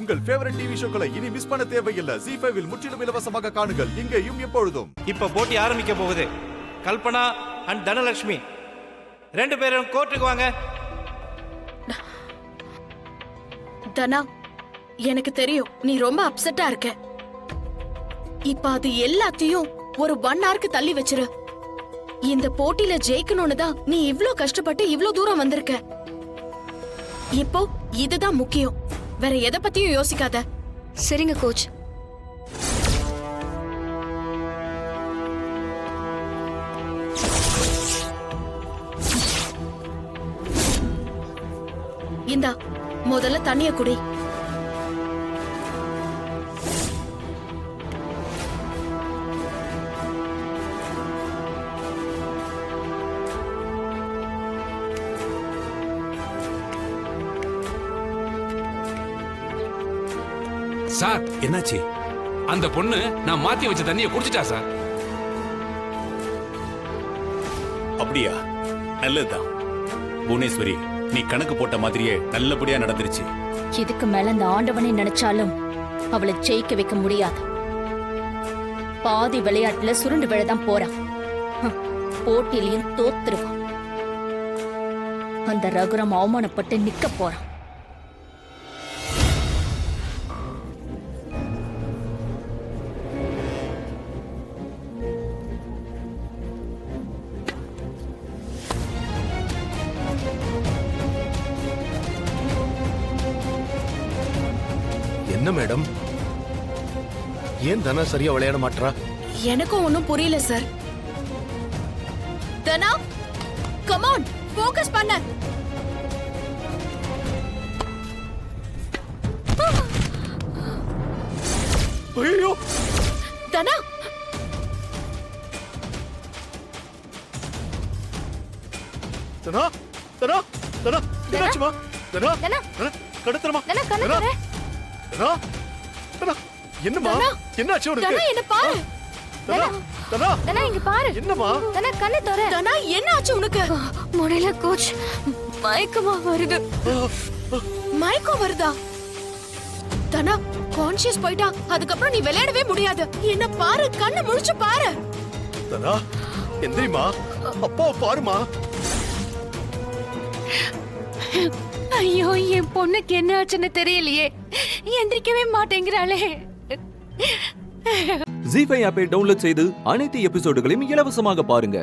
உங்கள் favourite TV ஷோக்களை இனி miss பண்ண தேவையில்லை. ZEE5 இல் முற்றிலும் இலவசமாக காணுங்கள், இங்கேயும் எப்பொழுதும். இப்ப போட்டி ஆரம்பிக்க போகுது. கல்பனா அண்ட் தனலட்சுமி 2 பேரும் கோர்ட்டுக்கு வாங்க. தனா, எனக்கு தெரியும் நீ ரொம்ப அப்செட்டா இருக்க. இப்ப அது எல்லாத்தையும் ஒரு 1 ஹவருக்கு தள்ளி வச்சிரு. இந்த போட்டியில ஜெயிக்கணும்னு தான் நீ இவ்ளோ கஷ்டப்பட்டு இவ்ளோ தூரம் வந்திருக்க. இப்போ இதுதான் முக்கியம். வேற எதை பத்தியும் யோசிக்காத. சரிங்க கோச். இந்தா முதல்ல தண்ணிய குடி. சார் என்னாச்சு? அந்த பொண்ணு நான் மாத்தி வச்ச தண்ணியை குடிச்சிட்டா சார். அப்படியா? நல்லதுதான் புவனேஸ்வரி, நீ கணக்கு போட்ட மாதிரியே நல்லபடியா நடந்துருச்சு. இதுக்கு மேல அந்த ஆண்டவனை நினைச்சாலும் அவளை ஜெயிக்க வைக்க முடியாது. பாதி விளையாட்டுல சுருண்டு விழதான் போறான். போட்டியிலையும் தோத்துருவான். அந்த ரகுரம் அவமானப்பட்டு நிக்க போறான். என்ன மேடம், ஏன் தனா சரியா விளையாட மாட்டா? எனக்கும் ஒண்ணும் புரியல sir. Dhana, come on, focus பண்ணு. ஐயோ தனா, தனா, தனா, தனா, என்னாச்சுமா? தனா, தனா, தனா, கடத்தறமா? தனா, கண்ணு தர. தனா, தனா, என்னம்மா? தனா, என்னாச்சு உனக்கு? தனா என்ன பாரு. தனா, தனா, தனா இங்க பாரு. என்னம்மா? தனா கண்ணு தர. தனா என்ன ஆச்சு உனக்கு? முடியல கோச், மயக்கமா வருது. மயக்கம் வருதா? தனா கான்ஷியஸ் போயிட்டா அதுக்கப்புறம் நீ விளையாடவே முடியாது. என்ன பாரு, கண்ணு முழிச்சு பாரு. தனா, எந்திரிமா, அப்பாவை பாருமா. ஐயோ, என் பொண்ணுக்கு என்ன ஆச்சுன்னு தெரியலையே. எந்திரிக்கவே மாட்டேங்கிறாளே. ZEE5 ஆப்பை டவுன்லோட் செய்து அனைத்து எபிசோடுகளையும் இலவசமாக பாருங்க.